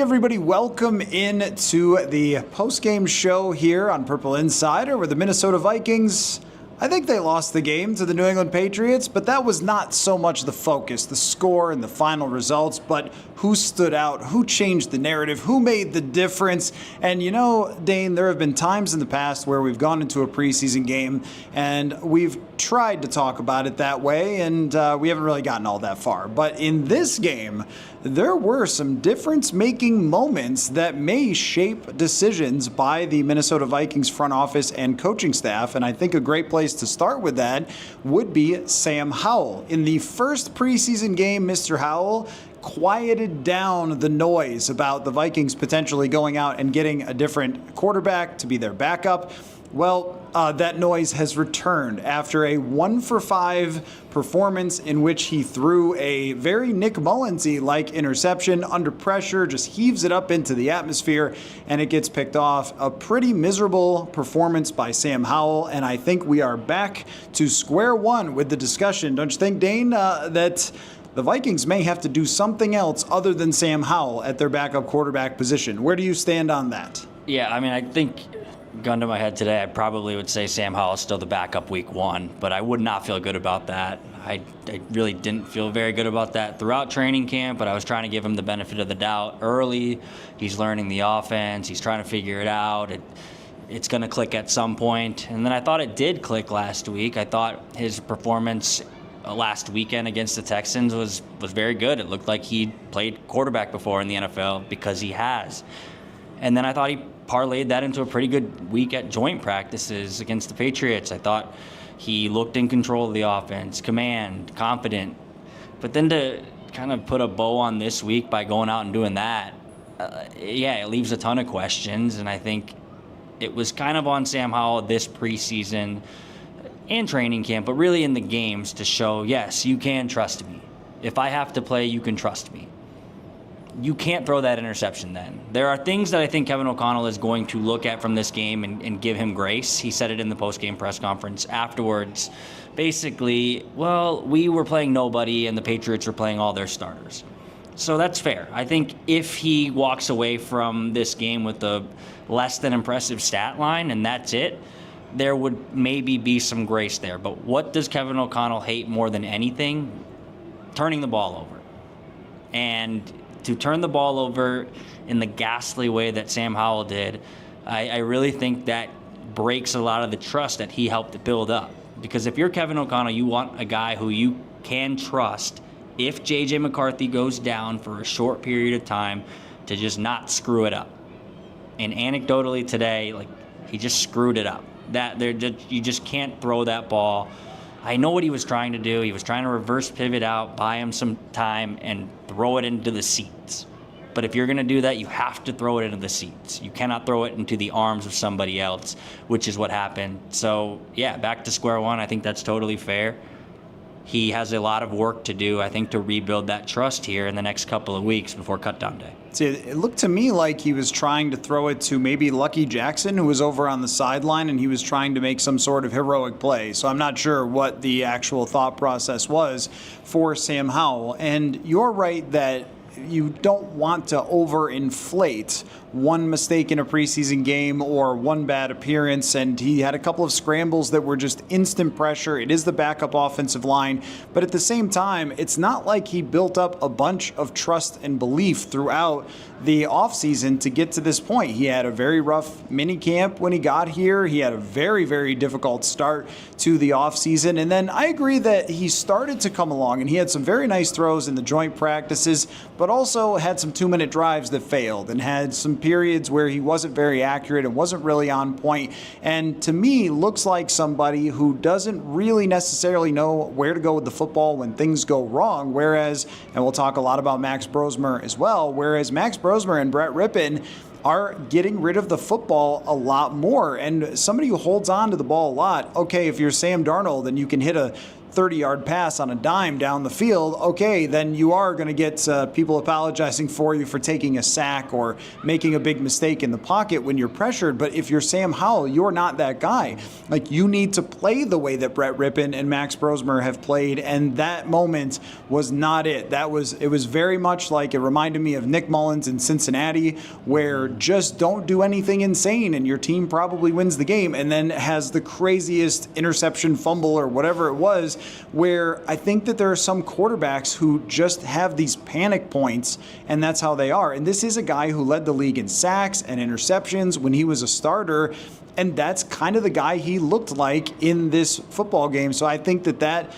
everybody. Welcome in to the post-game show here on Purple Insider, where the Minnesota Vikings, I think they lost the game to the New England Patriots, but that was not so much the focus, the score and the final results, but who stood out, who changed the narrative, who made the difference. And you know, Dane, there have been times in the past where we've gone into a preseason game and we've tried to talk about it that way, and we haven't really gotten all that far. But in this game, there were some difference-making moments that may shape decisions by the Minnesota Vikings front office and coaching staff, and I think a great place to start with that would be Sam Howell. In the first preseason game, Mr. Howell quieted down the noise about the Vikings potentially going out and getting a different quarterback to be their backup. Well, that noise has returned after a 1-for-5 performance in which he threw a very Nick Mullensy-like interception under pressure, just heaves it up into the atmosphere, and it gets picked off. A pretty miserable performance by Sam Howell, and I think we are back to square one with the discussion. Don't you think, Dane, that the Vikings may have to do something else other than Sam Howell at their backup quarterback position? Where do you stand on that? Yeah, I mean, I think, gun to my head today, I probably would say Sam Howell is still the backup week one, but I would not feel good about that. I really didn't feel very good about that throughout training camp, but I was trying to give him the benefit of the doubt early. He's learning the offense. He's trying to figure it out. It's going to click at some point. And then I thought it did click last week. I thought his performance last weekend against the Texans was very good. It looked like he'd played quarterback before in the NFL because he has. And then I thought he parlayed that into a pretty good week at joint practices against the Patriots. I thought he looked in control of the offense, command, confident. But then to kind of put a bow on this week by going out and doing that, it leaves a ton of questions. And I think it was kind of on Sam Howell this preseason and training camp, but really in the games to show, yes, you can trust me. If I have to play, you can trust me. You can't throw that interception then. There are things that I think Kevin O'Connell is going to look at from this game and give him grace. He said it in the post-game press conference afterwards. Basically, well, we were playing nobody and the Patriots were playing all their starters. So that's fair. I think if he walks away from this game with a less than impressive stat line and that's it, there would maybe be some grace there. But what does Kevin O'Connell hate more than anything? Turning the ball over. And to turn the ball over in the ghastly way that Sam Howell did, I really think that breaks a lot of the trust that he helped to build up. Because if you're Kevin O'Connell, you want a guy who you can trust if J.J. McCarthy goes down for a short period of time to just not screw it up. And anecdotally today, he just screwed it up. You just can't throw that ball. I know what he was trying to do. He was trying to reverse pivot out, buy him some time, and throw it into the seats. But if you're going to do that, you have to throw it into the seats. You cannot throw it into the arms of somebody else, which is what happened. So, yeah, back to square one. I think that's totally fair. He has a lot of work to do, I think, to rebuild that trust here in the next couple of weeks before cutdown day. See, it looked to me like he was trying to throw it to maybe Lucky Jackson, who was over on the sideline, and he was trying to make some sort of heroic play. So I'm not sure what the actual thought process was for Sam Howell. And you're right that you don't want to overinflate one mistake in a preseason game or one bad appearance, and he had a couple of scrambles that were just instant pressure. It is the backup offensive line, but at the same time, it's not like he built up a bunch of trust and belief throughout the offseason to get to this point. He had a very rough mini camp when he got here. He had a very, very difficult start to the offseason, and then I agree that he started to come along, and he had some very nice throws in the joint practices, but also had some 2-minute drives that failed and had some periods where he wasn't very accurate and wasn't really on point. And to me, looks like somebody who doesn't really necessarily know where to go with the football when things go wrong. Whereas, and we'll talk a lot about Max Brosmer as well, whereas Max Brosmer and Brett Rypien are getting rid of the football a lot more. And somebody who holds on to the ball a lot, okay, if you're Sam Darnold and you can hit a 30-yard pass on a dime down the field, okay, then you are going to get people apologizing for you for taking a sack or making a big mistake in the pocket when you're pressured. But if you're Sam Howell, you're not that guy. Like, you need to play the way that Brett Rypien and Max Brosmer have played, and that moment was not it. It was very much like, it reminded me of Nick Mullins in Cincinnati, where just don't do anything insane and your team probably wins the game, and then has the craziest interception, fumble, or whatever it was, where I think that there are some quarterbacks who just have these panic points, and that's how they are. And this is a guy who led the league in sacks and interceptions when he was a starter, and that's kind of the guy he looked like in this football game. So I think that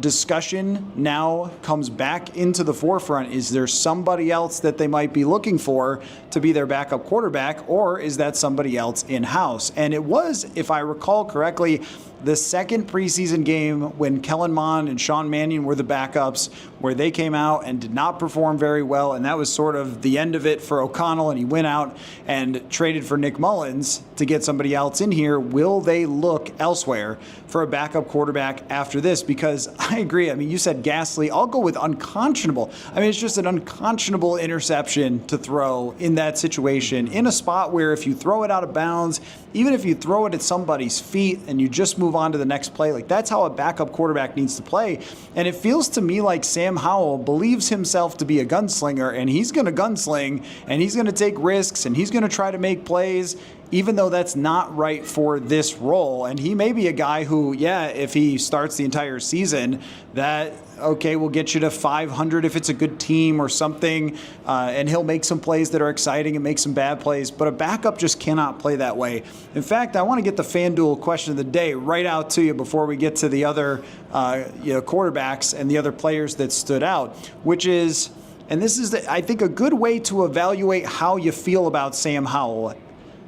discussion now comes back into the forefront. Is there somebody else that they might be looking for to be their backup quarterback, or is that somebody else in-house? And it was, if I recall correctly, the second preseason game when Kellen Mond and Sean Mannion were the backups, where they came out and did not perform very well, and that was sort of the end of it for O'Connell, and he went out and traded for Nick Mullins to get somebody else in here. Will they look elsewhere for a backup quarterback after this? Because I agree. I mean, you said ghastly. I'll go with unconscionable. I mean, it's just an unconscionable interception to throw in that situation, in a spot where if you throw it out of bounds, even if you throw it at somebody's feet and you just move on to the next play, like, that's how a backup quarterback needs to play. And it feels to me like Sam Howell believes himself to be a gunslinger, and he's going to gunsling, and he's going to take risks, and he's going to try to make plays, even though that's not right for this role. And he may be a guy who, yeah, if he starts the entire season, that, okay, will get you to 500 if it's a good team or something, and he'll make some plays that are exciting and make some bad plays, but a backup just cannot play that way. In fact, I want to get the FanDuel question of the day right out to you before we get to the other quarterbacks and the other players that stood out, which is, and this is, I think, a good way to evaluate how you feel about Sam Howell.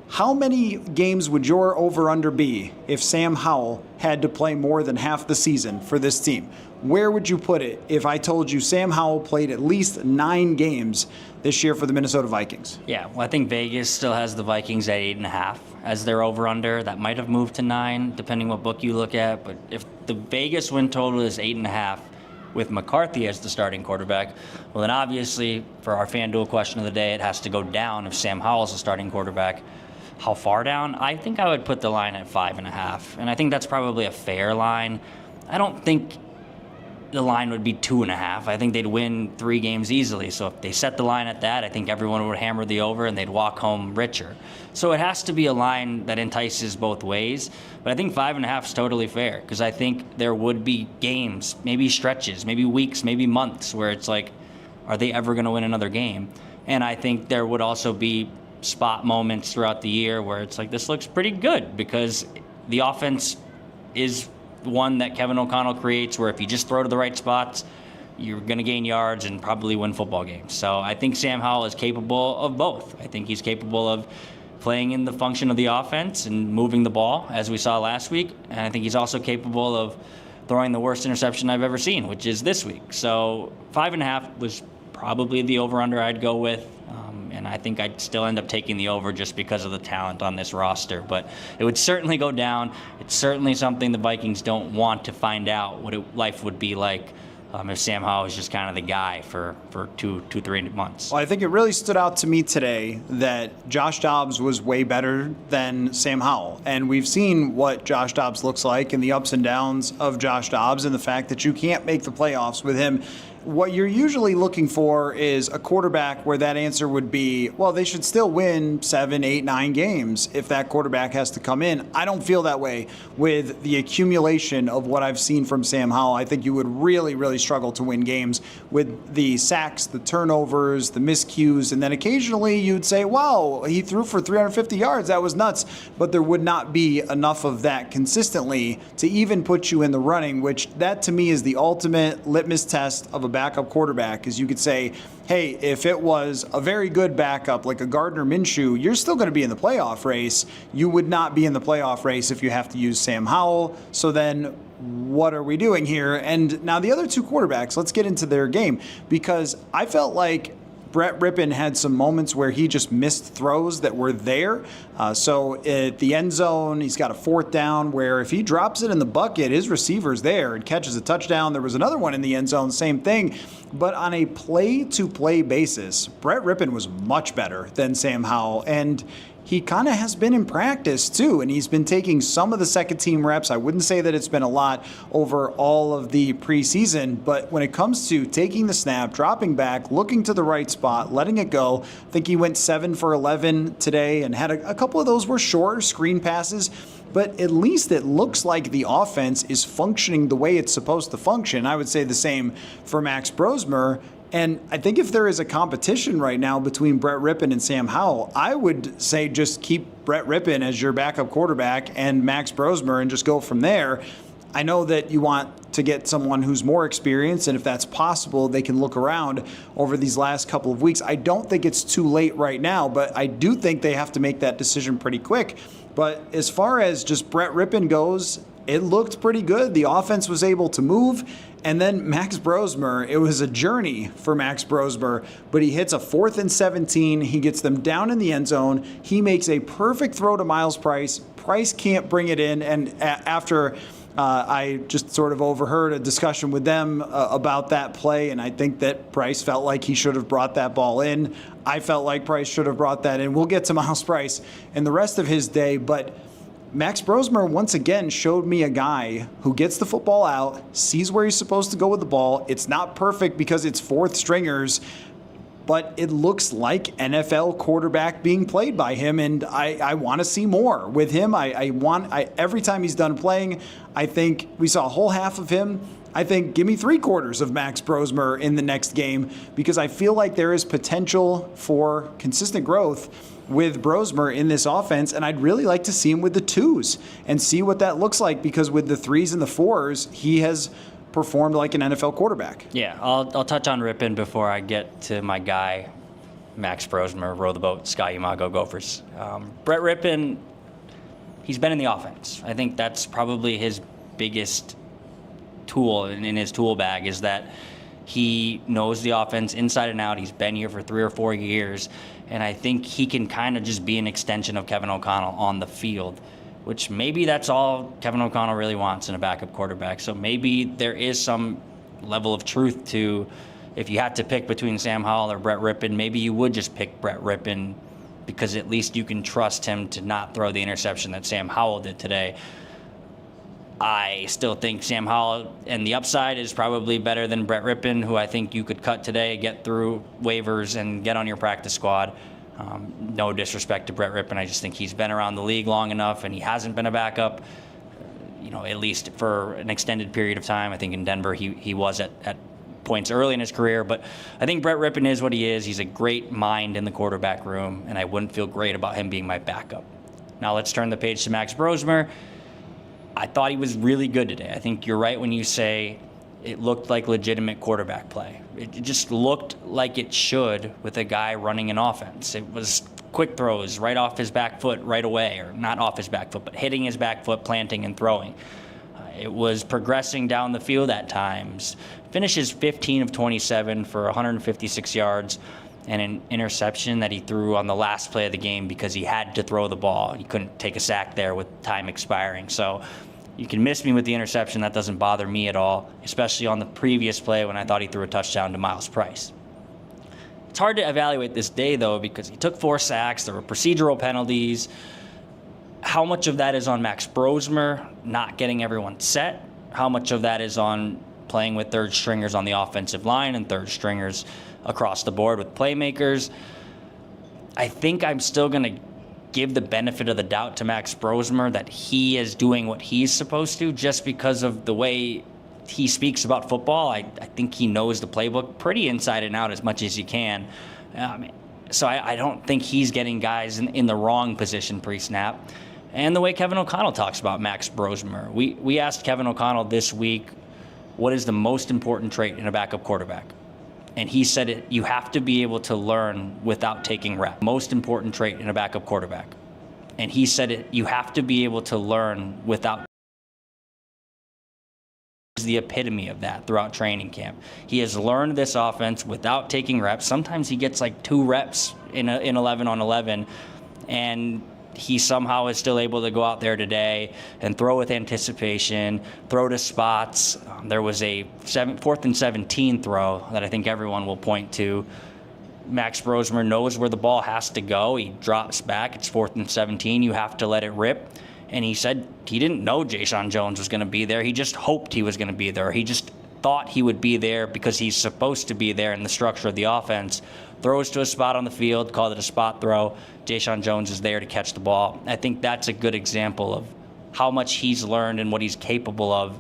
How many games would your over-under be if Sam Howell had to play more than half the season for this team? Where would you put it if I told you Sam Howell played at least 9 games this year for the Minnesota Vikings? Yeah, well, I think Vegas still has the Vikings at 8.5 as their over-under. That might have moved to 9, depending what book you look at. But if the Vegas win total is 8.5 with McCarthy as the starting quarterback, well, then obviously for our FanDuel question of the day, it has to go down if Sam Howell's the starting quarterback. How far down? I think I would put the line at 5.5, and I think that's probably a fair line. I don't think the line would be 2.5. I think they'd win 3 games easily. So if they set the line at that, I think everyone would hammer the over and they'd walk home richer. So it has to be a line that entices both ways. But I think 5.5 is totally fair, because I think there would be games, maybe stretches, maybe weeks, maybe months, where it's like, are they ever going to win another game? And I think there would also be spot moments throughout the year where it's like, this looks pretty good, because the offense is one that Kevin O'Connell creates, where if you just throw to the right spots, you're going to gain yards and probably win football games. So I think Sam Howell is capable of both. I think he's capable of playing in the function of the offense and moving the ball, as we saw last week. And I think he's also capable of throwing the worst interception I've ever seen, which is this week. So 5.5 was probably the over-under I'd go with. And I think I'd still end up taking the over just because of the talent on this roster. But it would certainly go down. It's certainly something the Vikings don't want to find out what life would be like if Sam Howell is just kind of the guy for 2-3 months. Well, I think it really stood out to me today that Josh Dobbs was way better than Sam Howell. And we've seen what Josh Dobbs looks like and the ups and downs of Josh Dobbs, and the fact that you can't make the playoffs with him. What you're usually looking for is a quarterback where that answer would be, well, they should still win 7, 8, 9 games if that quarterback has to come in. I don't feel that way with the accumulation of what I've seen from Sam Howell. I think you would really, really struggle to win games with the sacks, the turnovers, the miscues, and then occasionally you'd say, wow, he threw for 350 yards. That was nuts. But there would not be enough of that consistently to even put you in the running, which that to me is the ultimate litmus test of a backup quarterback. Is you could say, hey, if it was a very good backup like a Gardner Minshew, you're still going to be in the playoff race. You would not be in the playoff race if you have to use Sam Howell. So then what are we doing here? And now the other 2 quarterbacks, let's get into their game, because I felt like Brett Rypien had some moments where he just missed throws that were there. So at the end zone, he's got a 4th down where if he drops it in the bucket, his receiver's there and catches a touchdown. There was another one in the end zone, same thing. But on a play-to-play basis, Brett Rypien was much better than Sam Howell. And he kind of has been in practice too, and he's been taking some of the second team reps. I wouldn't say that it's been a lot over all of the preseason, but when it comes to taking the snap, dropping back, looking to the right spot, letting it go, I think he went 7 for 11 today and had a couple of those were short screen passes. But at least it looks like the offense is functioning the way it's supposed to function. I would say the same for Max Brosmer. And I think if there is a competition right now between Brett Rypien and Sam Howell, I would say just keep Brett Rypien as your backup quarterback and Max Brosmer and just go from there. I know that you want to get someone who's more experienced, and if that's possible, they can look around over these last couple of weeks. I don't think it's too late right now, but I do think they have to make that decision pretty quick. But as far as just Brett Rypien goes, it looked pretty good. The offense was able to move. And then Max Brosmer, it was a journey for Max Brosmer, but he hits a 4th and 17. He gets them down in the end zone. He makes a perfect throw to Myles Price. Price can't bring it in. And after I just sort of overheard a discussion with them about that play, and I think that Price felt like he should have brought that ball in. I felt like Price should have brought that in. We'll get to Myles Price in the rest of his day, but Max Brosmer once again showed me a guy who gets the football out, sees where he's supposed to go with the ball. It's not perfect because it's 4th stringers, but it looks like NFL quarterback being played by him, and I want to see more with him. Every time he's done playing, I think we saw a whole half of him. I think give me 3/4 of Max Brosmer in the next game because I feel like there is potential for consistent growth with Brosmer in this offense, and I'd really like to see him with the 2s and see what that looks like because with the 3s and the 4s, he has performed like an NFL quarterback. Yeah, I'll touch on Rypien before I get to my guy, Max Brosmer, row the boat, Sky Umago Gophers. Brett Rypien, he's been in the offense. I think that's probably his biggest tool in his tool bag is that he knows the offense inside and out. He's been here for 3 or 4 years, and I think he can kind of just be an extension of Kevin O'Connell on the field, which maybe that's all Kevin O'Connell really wants in a backup quarterback. So maybe there is some level of truth to if you had to pick between Sam Howell or Brett Rypien, maybe you would just pick Brett Rypien because at least you can trust him to not throw the interception that Sam Howell did today. I still think Sam Howell and the upside is probably better than Brett Rypien, who I think you could cut today, get through waivers, and get on your practice squad. No disrespect to Brett Rypien. I just think he's been around the league long enough, and he hasn't been a backup, at least for an extended period of time. I think in Denver he was at points early in his career, but I think Brett Rypien is what he is. He's a great mind in the quarterback room, and I wouldn't feel great about him being my backup. Now let's turn the page to Max Brosmer. I thought he was really good today. I think you're right when you say it looked like legitimate quarterback play. It just looked like it should with a guy running an offense. It was quick throws right off his back foot right away, or not off his back foot, but hitting his back foot, planting and throwing. It was progressing down the field at times. Finishes 15 of 27 for 156 yards and an interception that he threw on the last play of the game because he had to throw the ball. He couldn't take a sack there with time expiring. So you can miss me with the interception. That doesn't bother me at all, especially on the previous play when I thought he threw a touchdown to Myles Price. It's hard to evaluate this day, though, because he took 4 sacks. There were procedural penalties. How much of that is on Max Brosmer not getting everyone set? How much of that is on playing with third stringers on the offensive line and third stringers across the board with playmakers? I think I'm still going to give the benefit of the doubt to Max Brosmer that he is doing what he's supposed to just because of the way he speaks about football. I think he knows the playbook pretty inside and out as much as he can. So I don't think he's getting guys in the wrong position pre-snap. And the way Kevin O'Connell talks about Max Brosmer. We asked Kevin O'Connell this week, what is the most important trait in a backup quarterback? And he said you have to be able to learn without taking reps. Most important trait in a backup quarterback. And he said you have to be able to learn without He's the epitome of that throughout training camp. He has learned this offense without taking reps. Sometimes he gets like 2 reps in 11 on 11, and he somehow is still able to go out there today and throw with anticipation, throw to spots. There was a 4th and 17 throw that I think everyone will point to. Max Brosmer knows where the ball has to go. He drops back. It's 4th and 17. You have to let it rip. And he said he didn't know Jeshaun Jones was going to be there. He just hoped he was going to be there. He just thought he would be there because he's supposed to be there in the structure of the offense. Throws to a spot on the field, called it a spot throw. Jeshaun Jones is there to catch the ball. I think that's a good example of how much he's learned and what he's capable of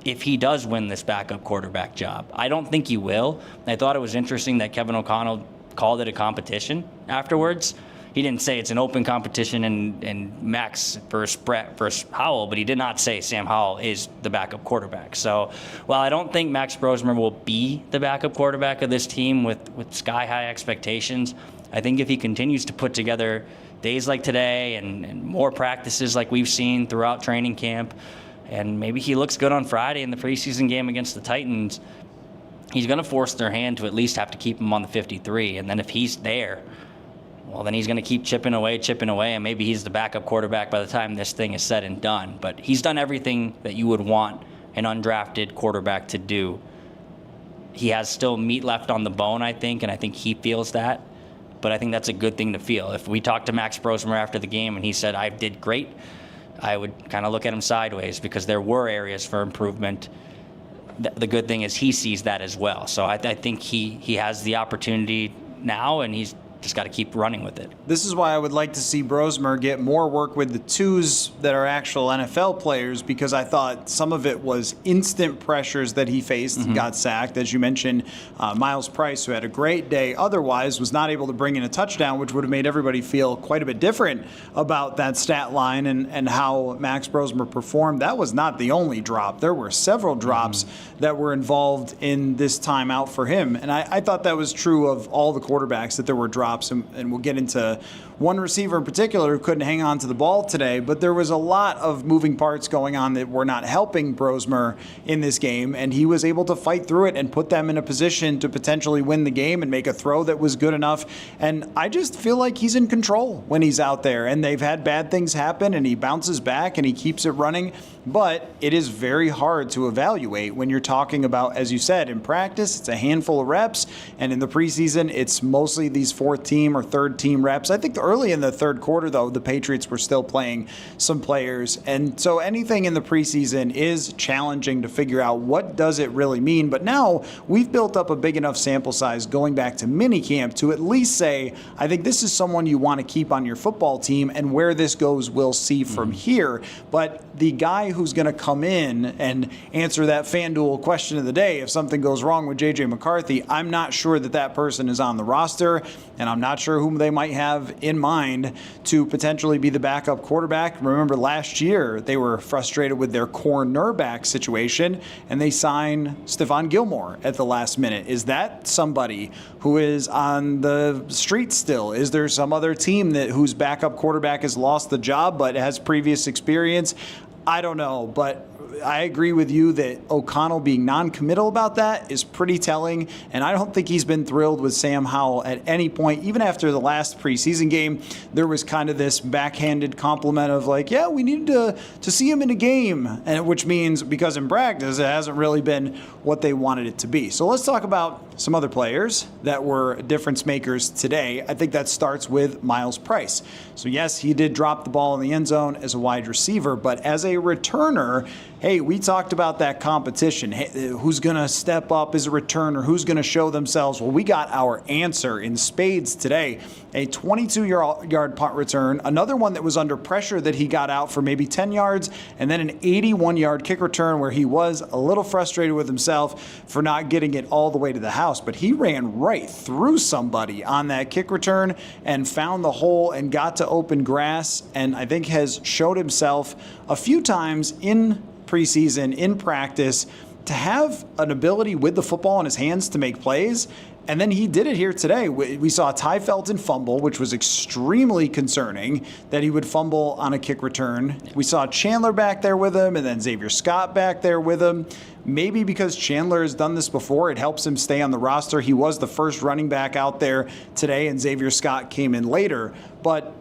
if he does win this backup quarterback job. I don't think he will. I thought it was interesting that Kevin O'Connell called it a competition afterwards. He didn't say it's an open competition and Max versus Brett versus Howell, but he did not say Sam Howell is the backup quarterback. So while I don't think Max Brosmer will be the backup quarterback of this team with sky-high expectations, I think if he continues to put together days like today and more practices like we've seen throughout training camp, and maybe he looks good on Friday in the preseason game against the Titans, he's going to force their hand to at least have to keep him on the 53. And then if he's there, well, then he's going to keep chipping away, and maybe he's the backup quarterback by the time this thing is said and done. But he's done everything that you would want an undrafted quarterback to do. He has still meat left on the bone, I think, and I think he feels that. But I think that's a good thing to feel. If we talked to Max Brosmer after the game and he said, I did great, I would kind of look at him sideways because there were areas for improvement. The good thing is he sees that as well. So I think he has the opportunity now, and he's just got to keep running with it. This is why I would like to see Brosmer get more work with the twos that are actual NFL players, because I thought some of it was instant pressures that he faced, got sacked. As you mentioned, Myles Price, who had a great day otherwise, was not able to bring in a touchdown, which would have made everybody feel quite a bit different about that stat line and how Max Brosmer performed. That was not the only drop. There were several drops that were involved in this timeout for him. And I thought that was true of all the quarterbacks, that there were drops. And we'll get into one receiver in particular who couldn't hang on to the ball today, but there was a lot of moving parts going on that were not helping Brosmer in this game, and he was able to fight through it and put them in a position to potentially win the game and make a throw that was good enough. And I just feel like he's in control when he's out there, and they've had bad things happen, and he bounces back and he keeps it running. But it is very hard to evaluate when you're talking about, as you said, in practice, it's a handful of reps, and in the preseason, it's mostly these 4th team or 3rd team reps. I think early in the 3rd quarter, though, the Patriots were still playing some players. And so anything in the preseason is challenging to figure out what does it really mean. But now we've built up a big enough sample size going back to minicamp to at least say, I think this is someone you want to keep on your football team, and where this goes, we'll see from here. But the guy who's going to come in and answer that FanDuel question of the day, if something goes wrong with J.J. McCarthy, I'm not sure that person is on the roster, and I'm not sure whom they might have in mind to potentially be the backup quarterback. Remember last year, they were frustrated with their cornerback situation, and they signed Stephon Gilmore at the last minute. Is that somebody who is on the street still? Is there some other team whose backup quarterback has lost the job but has previous experience? I don't know, but I agree with you that O'Connell being non-committal about that is pretty telling, and I don't think he's been thrilled with Sam Howell at any point. Even after the last preseason game, there was kind of this backhanded compliment of like, yeah, we needed to see him in a game, and which means because in practice it hasn't really been what they wanted it to be. So let's talk about some other players that were difference makers today. I think that starts with Myles Price. So yes, he did drop the ball in the end zone as a wide receiver, but as a returner, hey, we talked about that competition. Hey, who's going to step up as a returner? Who's going to show themselves? Well, we got our answer in spades today. A 22-yard punt return, another one that was under pressure that he got out for maybe 10 yards, and then an 81-yard kick return where he was a little frustrated with himself for not getting it all the way to the house. But he ran right through somebody on that kick return and found the hole and got to open grass, and I think has showed himself a few times in preseason, in practice, to have an ability with the football in his hands to make plays. And then he did it here today. We saw Ty Felton fumble, which was extremely concerning that he would fumble on a kick return. We saw Chandler back there with him, and then Xavier Scott back there with him. Maybe because Chandler has done this before, it helps him stay on the roster. He was the first running back out there today, and Xavier Scott came in later. But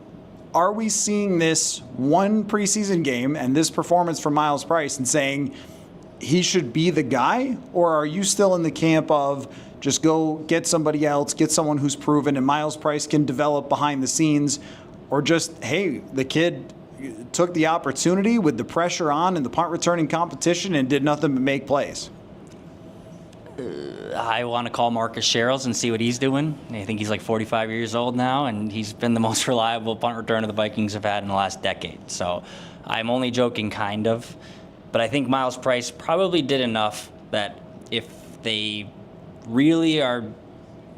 are we seeing this one preseason game and this performance from Myles Price and saying he should be the guy? Or are you still in the camp of just go get somebody else, get someone who's proven, and Myles Price can develop behind the scenes? Or just, hey, the kid took the opportunity with the pressure on in the punt returning competition and did nothing but make plays? I want to call Marcus Sherrills and see what he's doing. I think he's like 45 years old now, and he's been the most reliable punt returner the Vikings have had in the last decade. So I'm only joking, kind of. But I think Myles Price probably did enough that if they really are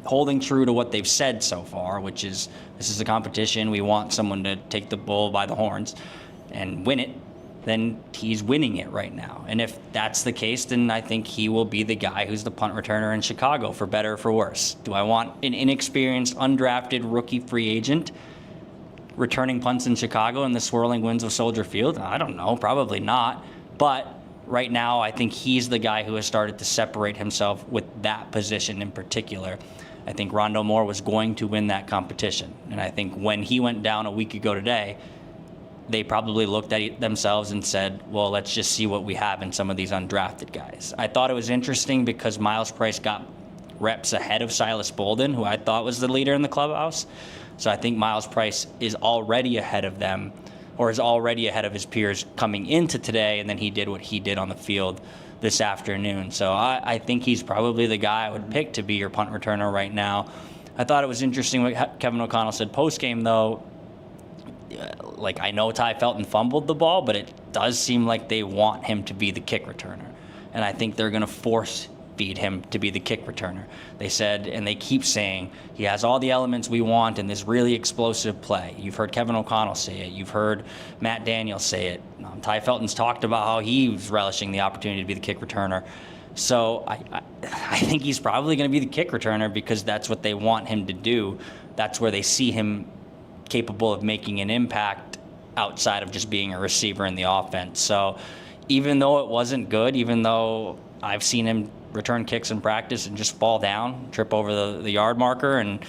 holding true to what they've said so far, which is this is a competition, we want someone to take the bull by the horns and win it, then he's winning it right now. And if that's the case, then I think he will be the guy who's the punt returner in Chicago, for better or for worse. Do I want an inexperienced, undrafted rookie free agent returning punts in Chicago in the swirling winds of Soldier Field? I don't know, probably not. But right now, I think he's the guy who has started to separate himself with that position in particular. I think Rondale Moore was going to win that competition. And I think when he went down a week ago today, they probably looked at themselves and said, well, let's just see what we have in some of these undrafted guys. I thought it was interesting because Myles Price got reps ahead of Silas Bolden, who I thought was the leader in the clubhouse. So I think Myles Price is already ahead of them, or is already ahead of his peers coming into today, and then he did what he did on the field this afternoon. So I think he's probably the guy I would pick to be your punt returner right now. I thought it was interesting what Kevin O'Connell said post-game, though. Like, I know Ty Felton fumbled the ball, but it does seem like they want him to be the kick returner. And I think they're going to force feed him to be the kick returner. They said, and they keep saying, he has all the elements we want in this really explosive play. You've heard Kevin O'Connell say it. You've heard Matt Daniels say it. Ty Felton's talked about how he was relishing the opportunity to be the kick returner. So I think he's probably going to be the kick returner because that's what they want him to do. That's where they see him capable of making an impact outside of just being a receiver in the offense. So even though it wasn't good, even though I've seen him return kicks in practice and just fall down, trip over the yard marker and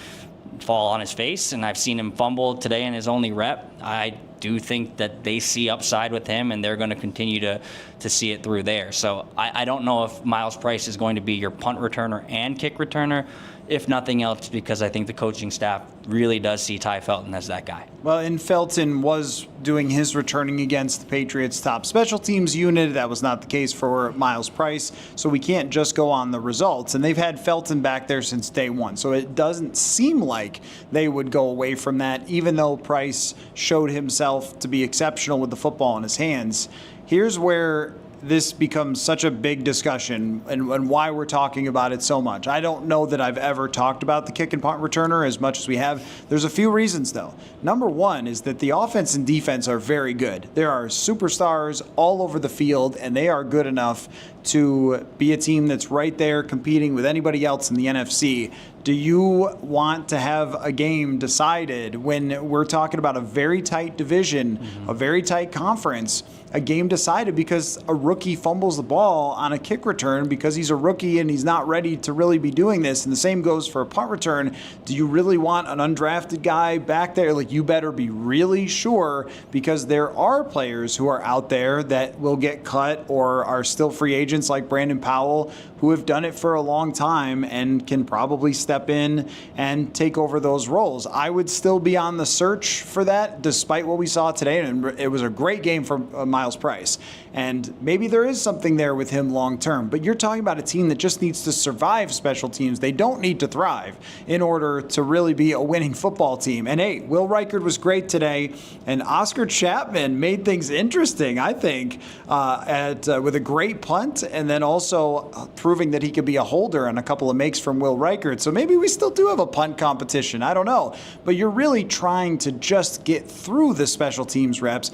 fall on his face, and I've seen him fumble today in his only rep, I do think that they see upside with him, and they're going to continue to see it through there. So I don't know if Myles Price is going to be your punt returner and kick returner, if nothing else, because I think the coaching staff really does see Ty Felton as that guy. Well, and Felton was doing his returning against the Patriots' top special teams unit. That was not the case for Myles Price, so we can't just go on the results. And they've had Felton back there since day one, so it doesn't seem like they would go away from that, even though Price showed himself to be exceptional with the football in his hands. Here's where this becomes such a big discussion and why we're talking about it so much. I don't know that I've ever talked about the kick and punt returner as much as we have. There's a few reasons, though. Number one is that the offense and defense are very good. There are superstars all over the field, and they are good enough to be a team that's right there competing with anybody else in the NFC. Do you want to have a game decided when we're talking about a very tight division, a very tight conference, a game decided because a rookie fumbles the ball on a kick return because he's a rookie and he's not ready to really be doing this? And the same goes for a punt return. Do you really want an undrafted guy back there? Like, you better be really sure, because there are players who are out there that will get cut or are still free agents like Brandon Powell, who have done it for a long time and can probably step in and take over those roles. I would still be on the search for that despite what we saw today, and it was a great game for Myles Price. And maybe there is something there with him long term, but you're talking about a team that just needs to survive special teams. They don't need to thrive in order to really be a winning football team. And hey, Will Reichard was great today, and Oscar Chapman made things interesting, I think, with a great punt, and then also proving that he could be a holder on a couple of makes from Will Reichard. So maybe we still do have a punt competition. I don't know. But you're really trying to just get through the special teams reps.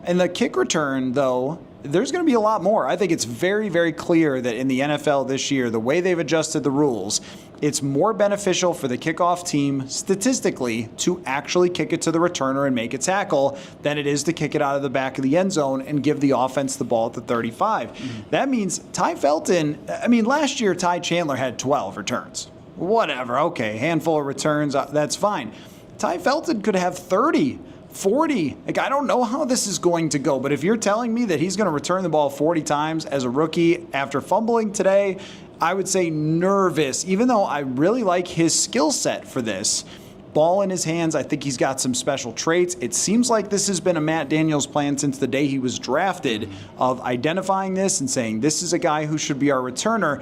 And the kick return, though, there's going to be a lot more. I think it's very, very clear that in the NFL this year, the way they've adjusted the rules, it's more beneficial for the kickoff team statistically to actually kick it to the returner and make a tackle than it is to kick it out of the back of the end zone and give the offense the ball at the 35. That means Ty Felton, last year Ty Chandler had 12 returns. Whatever, okay, handful of returns, that's fine. Ty Felton could have 30. 40. I don't know how this is going to go, but if you're telling me that he's going to return the ball 40 times as a rookie after fumbling today, I would say nervous, even though I really like his skill set for this. Ball in his hands, I think he's got some special traits. It seems like this has been a Matt Daniels plan since the day he was drafted, of identifying this and saying this is a guy who should be our returner.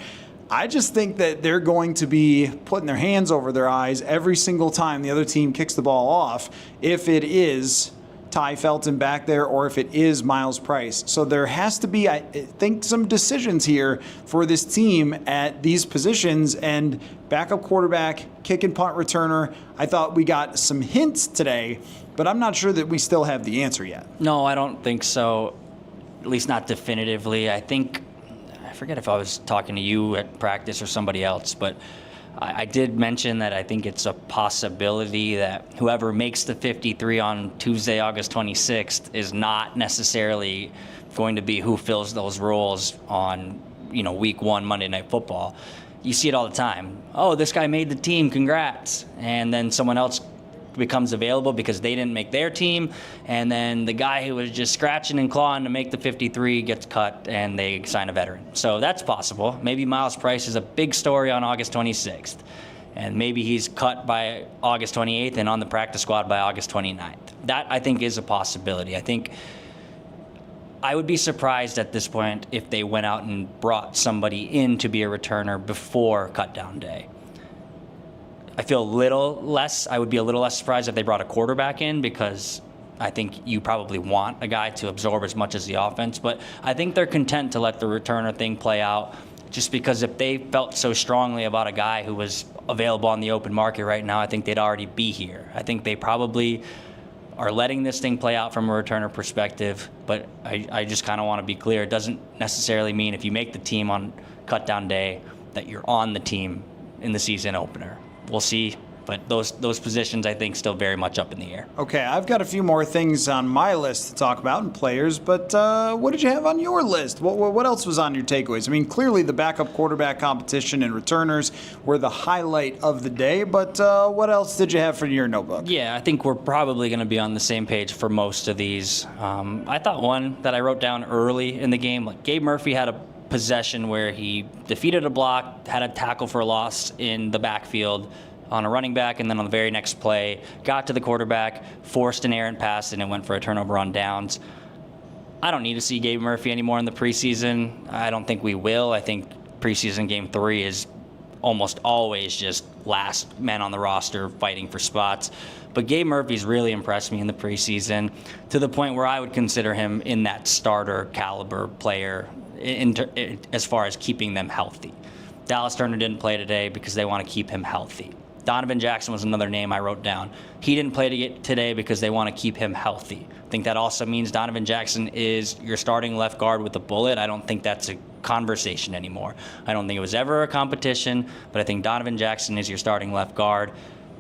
I just think that they're going to be putting their hands over their eyes every single time the other team kicks the ball off, if it is Ty Felton back there or if it is Myles Price. So there has to be, I think, some decisions here for this team at these positions. And backup quarterback, kick and punt returner, I thought we got some hints today, but I'm not sure that we still have the answer yet. No, I don't think so, at least not definitively. I forget if I was talking to you at practice or somebody else, but I did mention that I think it's a possibility that whoever makes the 53 on Tuesday, August 26th is not necessarily going to be who fills those roles on, week 1 Monday Night Football. You see it all the time. Oh, this guy made the team, congrats. And then someone else becomes available because they didn't make their team, and then the guy who was just scratching and clawing to make the 53 gets cut and they sign a veteran. So that's possible. Maybe Myles Price is a big story on August 26th, and maybe he's cut by August 28th and on the practice squad by August 29th. That, I think, is a possibility. I think I would be surprised at this point if they went out and brought somebody in to be a returner before cutdown day. I would be a little less surprised if they brought a quarterback in, because I think you probably want a guy to absorb as much as the offense. But I think they're content to let the returner thing play out, just because if they felt so strongly about a guy who was available on the open market right now, I think they'd already be here. I think they probably are letting this thing play out from a returner perspective. But I just kind of want to be clear. It doesn't necessarily mean if you make the team on cutdown day that you're on the team in the season opener. We'll see, but those positions, I think, still very much up in the air. Okay, I've got a few more things on my list to talk about and players, but what did you have on your list? What else was on your takeaways? Clearly the backup quarterback competition and returners were the highlight of the day, but what else did you have for your notebook? Yeah, I think we're probably going to be on the same page for most of these. I thought one that I wrote down early in the game, like Gabe Murphy had a possession where he defeated a block, had a tackle for a loss in the backfield on a running back, and then on the very next play, got to the quarterback, forced an errant pass, and it went for a turnover on downs. I don't need to see Gabe Murphy anymore in the preseason. I don't think we will. I think preseason game 3 is almost always just last man on the roster fighting for spots. But Gabe Murphy's really impressed me in the preseason, to the point where I would consider him in that starter caliber player as far as keeping them healthy. Dallas Turner didn't play today because they want to keep him healthy. Donovan Jackson was another name I wrote down. He didn't play today because they want to keep him healthy. I think that also means Donovan Jackson is your starting left guard with a bullet. I don't think that's a conversation anymore. I don't think it was ever a competition, but I think Donovan Jackson is your starting left guard.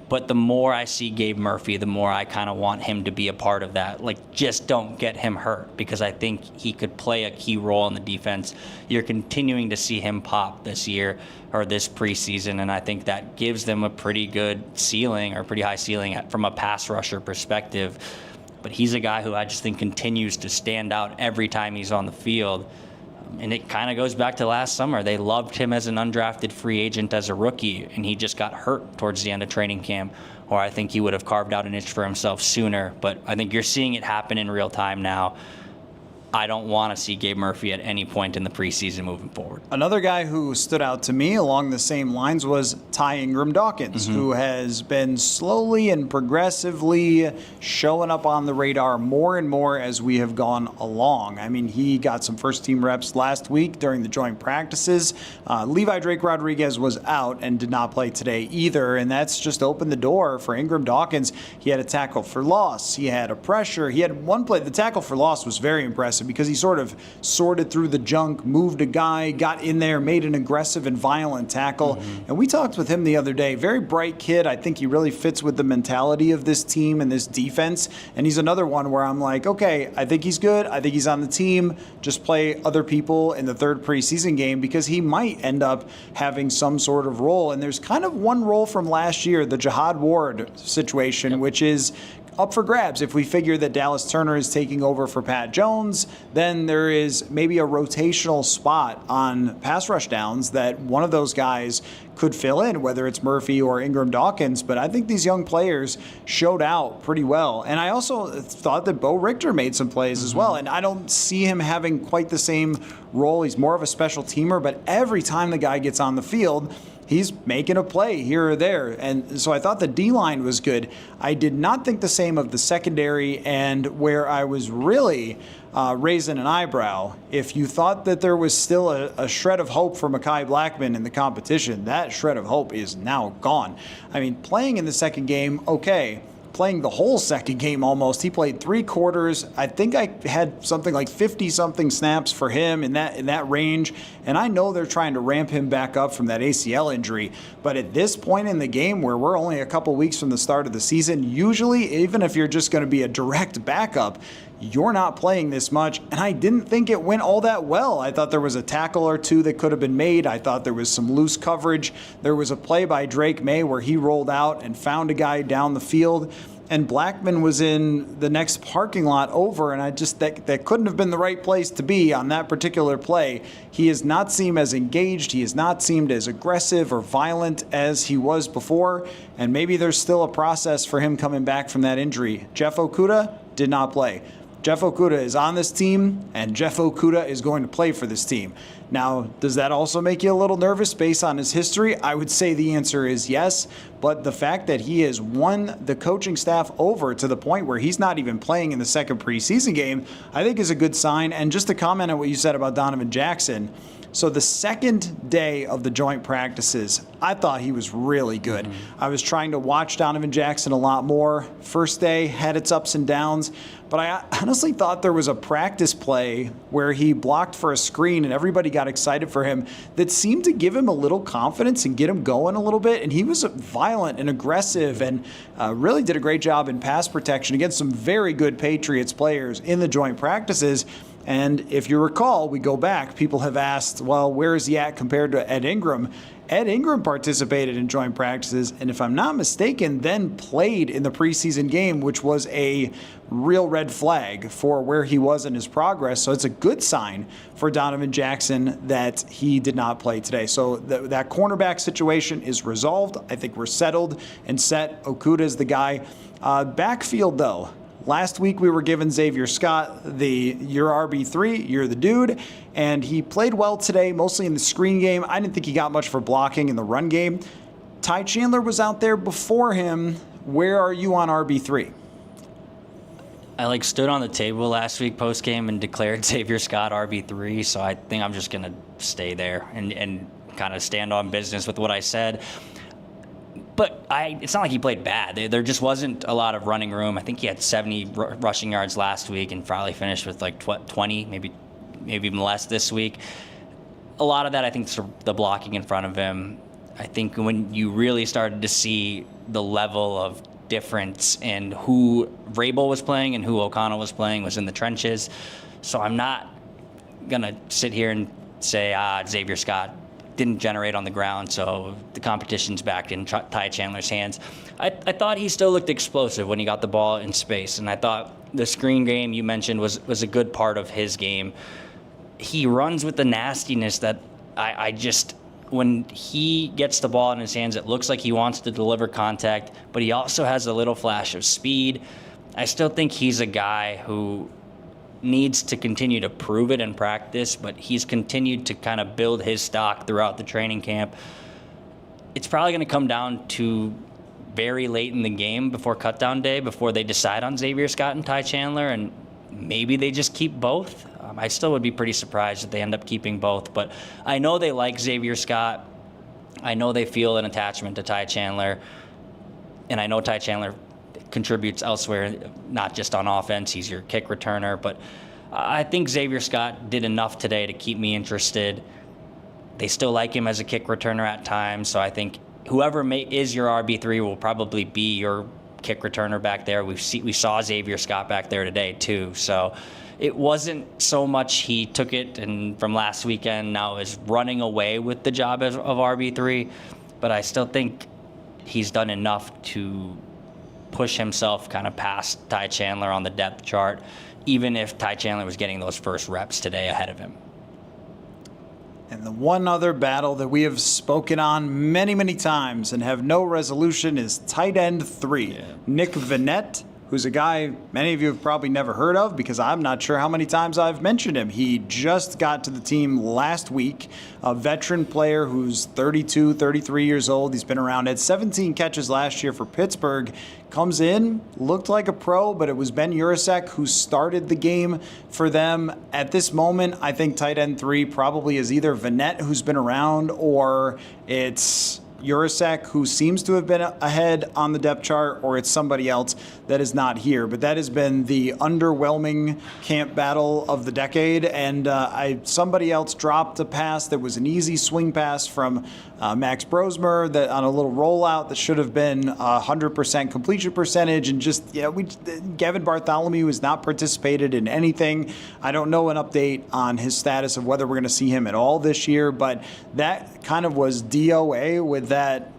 But the more I see Gabe Murphy, the more I kind of want him to be a part of that. Just don't get him hurt, because I think he could play a key role in the defense. You're continuing to see him pop this year or this preseason, and I think that gives them a pretty good ceiling, or pretty high ceiling from a pass rusher perspective. But he's a guy who I just think continues to stand out every time he's on the field. And it kind of goes back to last summer. They loved him as an undrafted free agent as a rookie, and he just got hurt towards the end of training camp, or I think he would have carved out a niche for himself sooner. But I think you're seeing it happen in real time now. I don't want to see Gabe Murphy at any point in the preseason moving forward. Another guy who stood out to me along the same lines was Ty Ingram Dawkins, who has been slowly and progressively showing up on the radar more and more as we have gone along. He got some first-team reps last week during the joint practices. Levi Drake Rodriguez was out and did not play today either, and that's just opened the door for Ingram Dawkins. He had a tackle for loss. He had a pressure. He had one play. The tackle for loss was very impressive. impressive because he sort of sorted through the junk, moved a guy, got in there, made an aggressive and violent tackle. And we talked with him the other day. Very bright kid. I think he really fits with the mentality of this team and this defense. And he's another one where I'm like, okay, I think he's good. I think he's on the team. Just play other people in the third preseason game because he might end up having some sort of role. And there's kind of one role from last year, the Jihad Ward situation, which is up for grabs. If we figure that Dallas Turner is taking over for Pat Jones, then there is maybe a rotational spot on pass rush downs that one of those guys could fill in, whether it's Murphy or Ingram Dawkins. But I think these young players showed out pretty well. And I also thought that Bo Richter made some plays as well. And I don't see him having quite the same role. He's more of a special teamer, but every time the guy gets on the field, he's making a play here or there. And so I thought the D-line was good. I did not think the same of the secondary, and where I was really raising an eyebrow, if you thought that there was still a shred of hope for Mekhi Blackmon in the competition, that shred of hope is now gone. I mean, playing in the second game, okay. Playing the whole second game almost. He played 3 quarters. I think I had something like 50-something snaps for him in that range. And I know they're trying to ramp him back up from that ACL injury. But at this point in the game where we're only a couple weeks from the start of the season, usually, even if you're just going to be a direct backup, you're not playing this much. And I didn't think it went all that well. I thought there was a tackle or two that could have been made. I thought there was some loose coverage. There was a play by Drake May where he rolled out and found a guy down the field. And Blackmon was in the next parking lot over, and I just that couldn't have been the right place to be on that particular play. He has not seemed as engaged. He has not seemed as aggressive or violent as he was before, and maybe there's still a process for him coming back from that injury. Jeff Okudah did not play. Jeff Okudah is on this team, and Jeff Okudah is going to play for this team. Now, does that also make you a little nervous based on his history? I would say the answer is yes, but the fact that he has won the coaching staff over to the point where he's not even playing in the second preseason game, I think is a good sign. And just to comment on what you said about Donovan Jackson, so the second day of the joint practices, I thought he was really good. I was trying to watch Donovan Jackson a lot more. First day had its ups and downs, but I honestly thought there was a practice play where he blocked for a screen and everybody got excited for him that seemed to give him a little confidence and get him going a little bit. And he was violent and aggressive and really did a great job in pass protection against some very good Patriots players in the joint practices. And if you recall, we go back, people have asked, well, where is he at compared to Ed Ingram? Ed Ingram participated in joint practices, and if I'm not mistaken, then played in the preseason game, which was a real red flag for where he was in his progress. So it's a good sign for Donovan Jackson that he did not play today. So that cornerback situation is resolved. I think we're settled and set. Okudah is the guy. Backfield, though. Last week we were giving Xavier Scott your RB3, you're the dude, and he played well today, mostly in the screen game. I didn't think he got much for blocking in the run game. Ty Chandler was out there before him. Where are you on RB3? I stood on the table last week post game and declared Xavier Scott RB3, so I think I'm just gonna stay there and kind of stand on business with what I said. But it's not like he played bad. There just wasn't a lot of running room. I think he had 70 rushing yards last week and probably finished with 20, maybe even less this week. A lot of that, I think, is the blocking in front of him. I think when you really started to see the level of difference in who Vrabel was playing and who O'Connell was playing was in the trenches. So I'm not going to sit here and say, Xavier Scott didn't generate on the ground, so the competition's back in Ty Chandler's hands. I thought he still looked explosive when he got the ball in space, and I thought the screen game you mentioned was a good part of his game. He runs with the nastiness that I just, when he gets the ball in his hands, it looks like he wants to deliver contact, but he also has a little flash of speed. I still think he's a guy who needs to continue to prove it in practice, but he's continued to kind of build his stock throughout the training camp. It's probably going to come down to very late in the game before cutdown day, before they decide on Xavier Scott and Ty Chandler, and maybe they just keep both. I still would be pretty surprised if they end up keeping both, but I know they like Xavier Scott. I know they feel an attachment to Ty Chandler, and I know Ty Chandler contributes elsewhere, not just on offense. He's your kick returner, but I think Xavier Scott did enough today to keep me interested. They still like him as a kick returner at times, so I think whoever is your RB3 will probably be your kick returner back there. We saw Xavier Scott back there today too, so it wasn't so much he took it and from last weekend now is running away with the job of RB3, but I still think he's done enough to push himself kind of past Ty Chandler on the depth chart, even if Ty Chandler was getting those first reps today ahead of him. And the one other battle that we have spoken on many, many times and have no resolution is tight end 3. Yeah. Nick Vannett, who's a guy many of you have probably never heard of because I'm not sure how many times I've mentioned him. He just got to the team last week, a veteran player who's 32, 33 years old. He's been around, had 17 catches last year for Pittsburgh. Comes in, looked like a pro, but it was Ben Urasek who started the game for them. At this moment, I think tight end 3 probably is either Vannett, who's been around, or it's Urasek, who seems to have been ahead on the depth chart, or it's somebody else that is not here. But that has been the underwhelming camp battle of the decade. And somebody else dropped a pass that was an easy swing pass from Max Brosmer that on a little rollout that should have been 100% completion percentage. And just, Gavin Bartholomew has not participated in anything. I don't know an update on his status of whether we're going to see him at all this year, but that kind of was DOA with that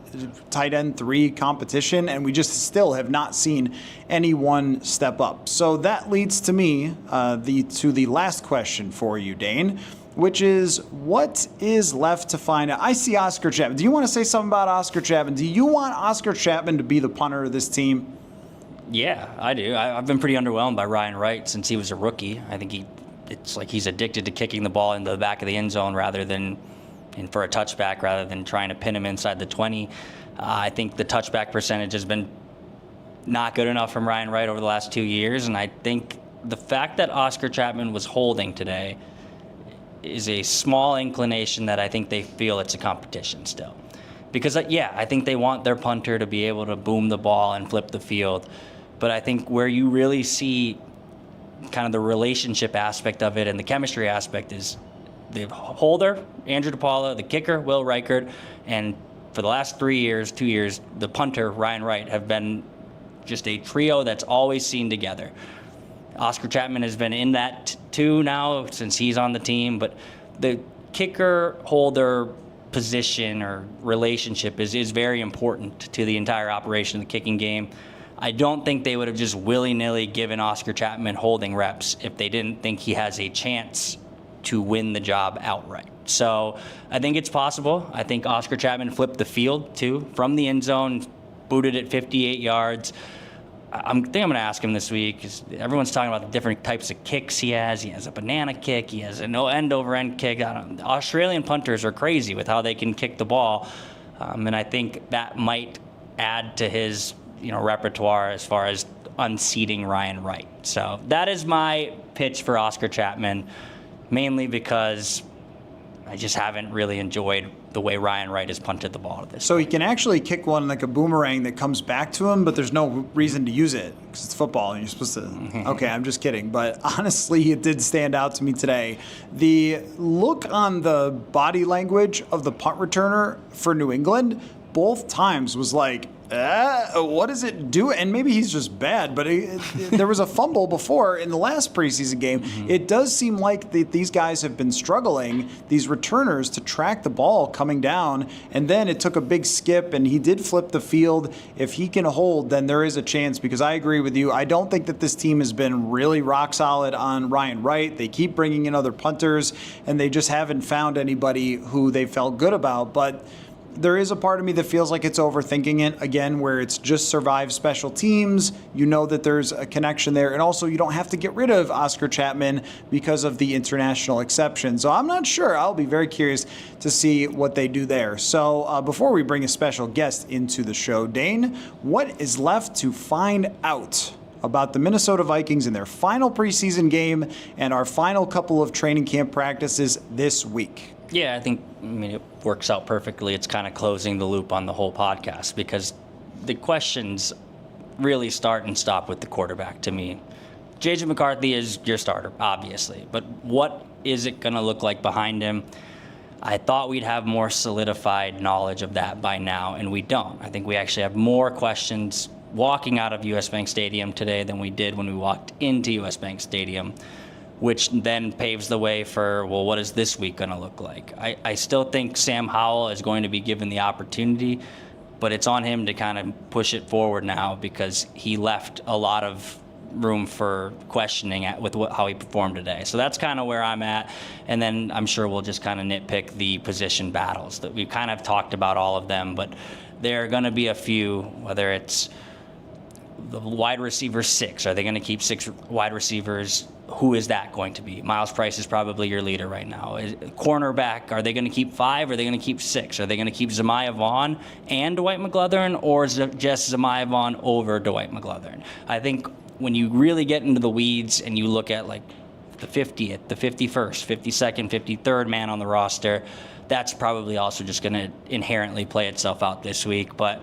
tight end 3 competition, and we just still have not seen anyone step up. So that leads to me to the last question for you, Dane, which is what is left to find out? I see Oscar Chapman. Do you want to say something about Oscar Chapman? Do you want Oscar Chapman to be the punter of this team? Yeah, I do. I've been pretty underwhelmed by Ryan Wright since he was a rookie. I think it's like he's addicted to kicking the ball into the back of the end zone and for a touchback rather than trying to pin him inside the 20. I think the touchback percentage has been not good enough from Ryan Wright over the last 2 years, and I think the fact that Oscar Chapman was holding today is a small inclination that I think they feel it's a competition still. Because, I think they want their punter to be able to boom the ball and flip the field, but I think where you really see kind of the relationship aspect of it and the chemistry aspect is the holder, Andrew DePaula, the kicker, Will Reichert, and for the last 2 years, the punter, Ryan Wright, have been just a trio that's always seen together. Oscar Chapman has been in that too now since he's on the team, but the kicker-holder position or relationship is very important to the entire operation of the kicking game. I don't think they would have just willy-nilly given Oscar Chapman holding reps if they didn't think he has a chance to win the job outright. So I think it's possible. I think Oscar Chapman flipped the field too from the end zone, booted it 58 yards. I think I'm going to ask him this week because everyone's talking about the different types of kicks he has. He has a banana kick. He has an end-over-end kick. Australian punters are crazy with how they can kick the ball, and I think that might add to his repertoire as far as unseating Ryan Wright. So that is my pitch for Oscar Chapman, mainly because I just haven't really enjoyed the way Ryan Wright has punted the ball to this. So he can actually kick one like a boomerang that comes back to him, but there's no reason to use it because it's football and you're supposed to. Okay, I'm just kidding. But honestly, it did stand out to me today. The look on the body language of the punt returner for New England both times was like, what does it do? And maybe he's just bad, but there was a fumble before in the last preseason game. Mm-hmm. It does seem like these guys have been struggling, these returners, to track the ball coming down, and then it took a big skip, and he did flip the field. If he can hold, then there is a chance, because I agree with you. I don't think that this team has been really rock solid on Ryan Wright. They keep bringing in other punters, and they just haven't found anybody who they felt good about, but there is a part of me that feels like it's overthinking it, again, where it's just survive special teams. You know that there's a connection there. And also, you don't have to get rid of Oscar Chapman because of the international exception. So I'm not sure. I'll be very curious to see what they do there. So before we bring a special guest into the show, Dane, what is left to find out about the Minnesota Vikings in their final preseason game and our final couple of training camp practices this week? Yeah, I think it works out perfectly. It's kind of closing the loop on the whole podcast because the questions really start and stop with the quarterback to me. J.J. McCarthy is your starter, obviously. But what is it going to look like behind him? I thought we'd have more solidified knowledge of that by now, and we don't. I think we actually have more questions walking out of US Bank Stadium today than we did when we walked into US Bank Stadium, which then paves the way for, well, what is this week going to look like? I still think Sam Howell is going to be given the opportunity, but it's on him to kind of push it forward now because he left a lot of room for questioning with how he performed today. So that's kind of where I'm at. And then I'm sure we'll just kind of nitpick the position battles that we've kind of talked about all of them, but there are going to be a few, whether it's the wide receiver 6. Are they going to keep 6 wide receivers? Who is that going to be? Myles Price is probably your leader right now. Cornerback, are they going to keep 5? Or are they going to keep 6? Are they going to keep Zamiah Vaughn and Dwight McGlothern, or is it just Zamiah Vaughn over Dwight McGlothern? I think when you really get into the weeds and you look at like the 50th, the 51st, 52nd, 53rd man on the roster, that's probably also just going to inherently play itself out this week. But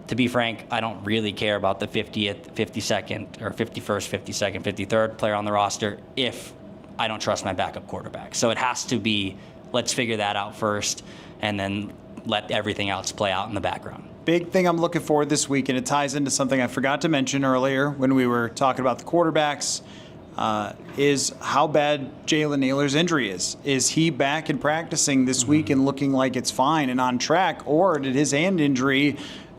to be frank, I don't really care about the 50th, 52nd, or 51st, 52nd, 53rd player on the roster if I don't trust my backup quarterback. So it has to be, let's figure that out first, and then let everything else play out in the background. Big thing I'm looking for this week, and it ties into something I forgot to mention earlier when we were talking about the quarterbacks, is how bad Jalen Nailor's injury is. Is he back and practicing this week and looking like it's fine and on track, or did his hand injury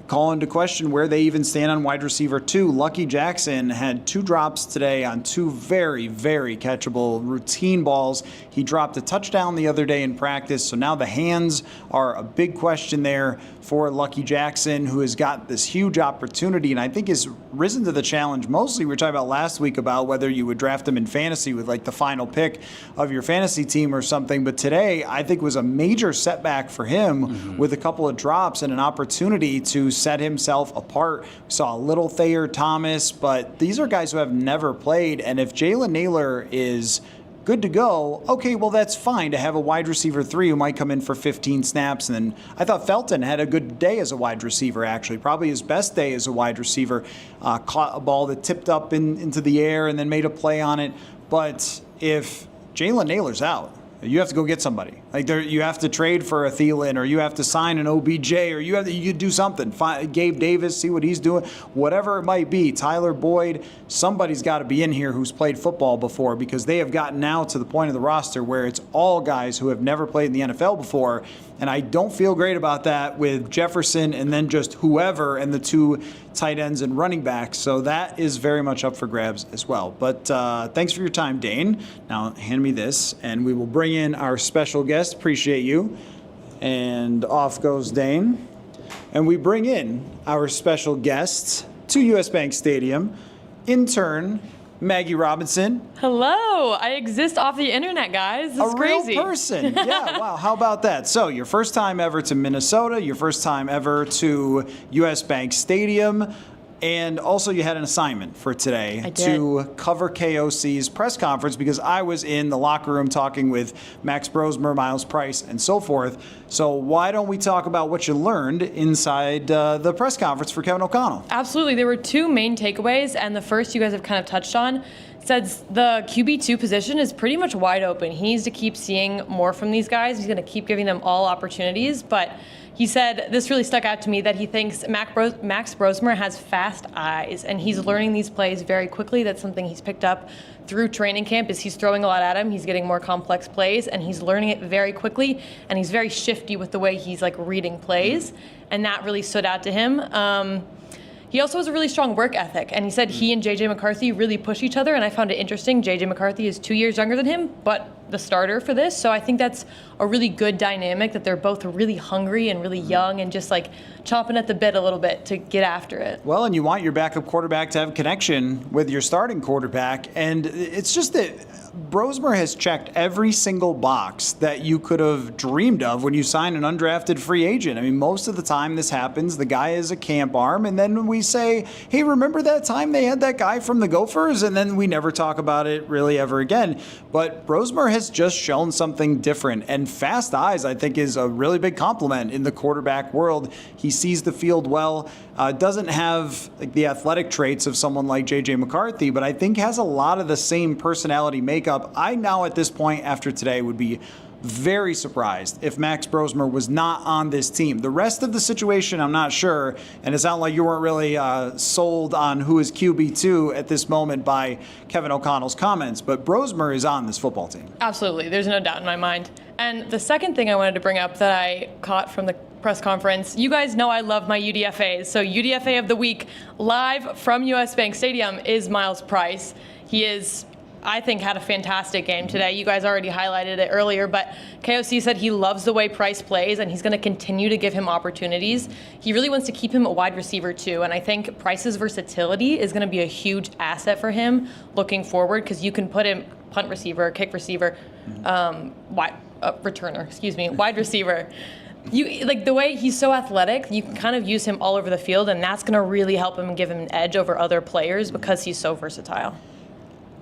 call into question where they even stand on wide receiver 2? Lucky Jackson had 2 drops today on 2 very, very catchable routine balls. He dropped a touchdown the other day in practice, so now the hands are a big question there for Lucky Jackson, who has got this huge opportunity and I think has risen to the challenge. Mostly we were talking about last week about whether you would draft him in fantasy with like the final pick of your fantasy team or something, but today I think was a major setback for him with a couple of drops and an opportunity to set himself apart. We saw a little Thayer Thomas, but these are guys who have never played, and if Jalen Nailor is good to go, okay, well, that's fine to have a wide receiver 3 who might come in for 15 snaps. And I thought Felton had a good day as a wide receiver, actually, probably his best day as a wide receiver. Caught a ball that tipped up into the air and then made a play on it. But if Jalen Nailor's out, you have to go get somebody. Like you have to trade for a Thielen, or you have to sign an OBJ, or you do something. Gabe Davis, see what he's doing. Whatever it might be, Tyler Boyd, somebody's got to be in here who's played football before, because they have gotten now to the point of the roster where it's all guys who have never played in the NFL before. And I don't feel great about that with Jefferson and then just whoever and the 2 tight ends and running backs. So that is very much up for grabs as well. But thanks for your time, Dane. Now hand me this, and we will bring in our special guest. Appreciate you. And off goes Dane. And we bring in our special guests to US Bank Stadium, intern Maggie Robinson. Hello. I exist off the internet, guys. This is crazy. A real person. Yeah, wow. How about that? So your first time ever to Minnesota, your first time ever to US Bank Stadium, and also you had an assignment for today to cover KOC's press conference, because I was in the locker room talking with Max Brosmer, Myles Price, and so forth. So why don't we talk about what you learned inside the press conference for Kevin O'Connell? Absolutely. There were 2 main takeaways, and the first you guys have kind of touched on. Says the QB2 position is pretty much wide open. He needs to keep seeing more from these guys. He's going to keep giving them all opportunities, but he said, this really stuck out to me, that he thinks Max Brosmer has fast eyes, and he's learning these plays very quickly. That's something he's picked up through training camp, is he's throwing a lot at him. He's getting more complex plays, and he's learning it very quickly, and he's very shifty with the way he's like reading plays, and that really stood out to him. He also has a really strong work ethic, and he said he and J.J. McCarthy really push each other, and I found it interesting. J.J. McCarthy is 2 years younger than him, but the starter for this, so I think that's a really good dynamic, that they're both really hungry and really young and just like chomping at the bit a little bit to get after it. Well, and you want your backup quarterback to have a connection with your starting quarterback, and it's just that Brosmer has checked every single box that you could have dreamed of when you sign an undrafted free agent. I mean, most of the time this happens. The guy is a camp arm, and then we say, hey, remember that time they had that guy from the Gophers? And then we never talk about it really ever again. But Brosmer has just shown something different, and fast eyes, I think, is a really big compliment in the quarterback world. He sees the field well, doesn't have like the athletic traits of someone like J.J. McCarthy, but I think has a lot of the same personality makeup. I now at this point after today would be very surprised if Max Brosmer was not on this team. The rest of the situation, I'm not sure, and it sounded like you weren't really sold on who is QB2 at this moment by Kevin O'Connell's comments, but Brosmer is on this football team. Absolutely. There's no doubt in my mind. And the second thing I wanted to bring up that I caught from the press conference, you guys know I love my UDFAs. So UDFA of the week, live from US Bank Stadium, is Myles Price. He is, I think, had a fantastic game today. You guys already highlighted it earlier, but KOC said he loves the way Price plays and he's going to continue to give him opportunities. He really wants to keep him a wide receiver too, and I think Price's versatility is going to be a huge asset for him looking forward because you can put him punt receiver, kick receiver, wide receiver. You like the way he's so athletic, you can kind of use him all over the field, and that's going to really help him and give him an edge over other players because he's so versatile.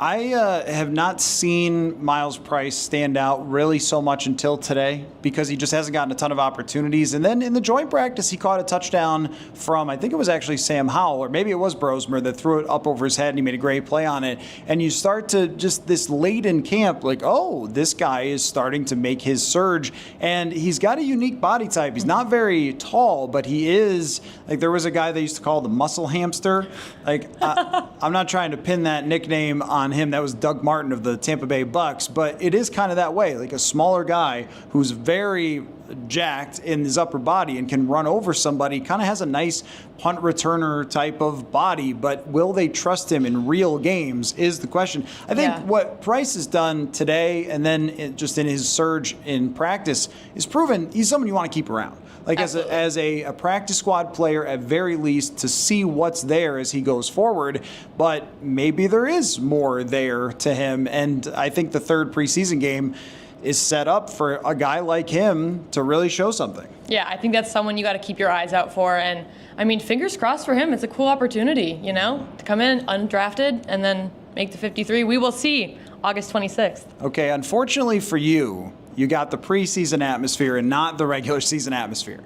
I have not seen Myles Price stand out really so much until today because he just hasn't gotten a ton of opportunities. And then in the joint practice, he caught a touchdown from, I think it was actually Sam Howell, or maybe it was Brosmer that threw it up over his head and he made a great play on it. And you start to just this late in camp, like, oh, this guy is starting to make his surge. And he's got a unique body type. He's not very tall, but he is, like there was a guy they used to call the muscle hamster. Like, I'm not trying to pin that nickname on him. That was Doug Martin of the Tampa Bay Bucks, but it is kind of that way, like a smaller guy who's very jacked in his upper body and can run over somebody, kind of has a nice punt returner type of body, but will they trust him in real games is the question. I think what Price has done today and then just in his surge in practice is proven he's someone you want to keep around. Like as a practice squad player, at very least, to see what's there as he goes forward. But maybe there is more there to him. And I think the third preseason game is set up for a guy like him to really show something. Yeah, I think that's someone you got to keep your eyes out for. And I mean, fingers crossed for him. It's a cool opportunity, you know, to come in undrafted and then make the 53. We will see August 26th. Okay, unfortunately for you, you got the preseason atmosphere and not the regular season atmosphere.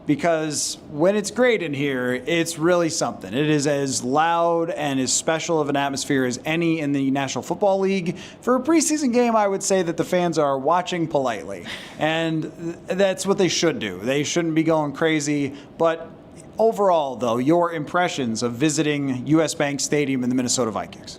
Because when it's great in here, it's really something. It is as loud and as special of an atmosphere as any in the National Football League. For a preseason game, I would say that the fans are watching politely. And that's what they should do. They shouldn't be going crazy. But overall, though, your impressions of visiting US Bank Stadium and the Minnesota Vikings?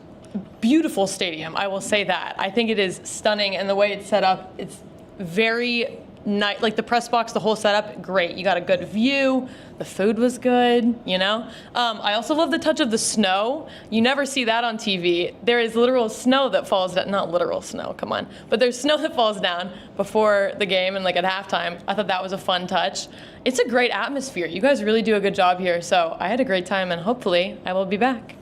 Beautiful stadium, I will say that. I think it is stunning, and the way it's set up, it's very nice. Like the press box, the whole setup, great. You got a good view. The food was good, you know? I also love the touch of the snow. You never see that on TV. There is literal snow that falls down. Not literal snow, come on. But there's snow that falls down before the game and like at halftime. I thought that was a fun touch. It's a great atmosphere. You guys really do a good job here. So I had a great time, and hopefully I will be back.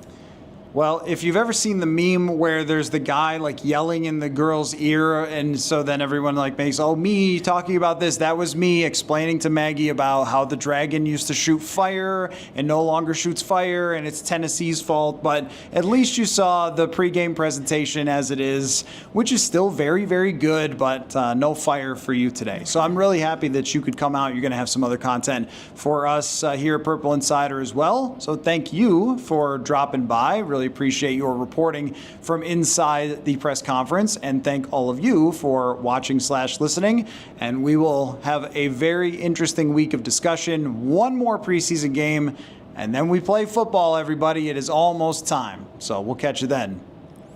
Well, if you've ever seen the meme where there's the guy like yelling in the girl's ear, and so then everyone like makes, oh, me talking about this, that was me explaining to Maggie about how the Dragon used to shoot fire and no longer shoots fire, and it's Tennessee's fault. But at least you saw the pregame presentation as it is, which is still very, very good, but no fire for you today. So I'm really happy that you could come out. You're going to have some other content for us here at Purple Insider as well. So thank you for dropping by. Really appreciate your reporting from inside the press conference, and thank all of you for watching/listening. And we will have a very interesting week of discussion, one more preseason game, and then we play football, everybody. It is almost time. So we'll catch you then.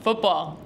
Football.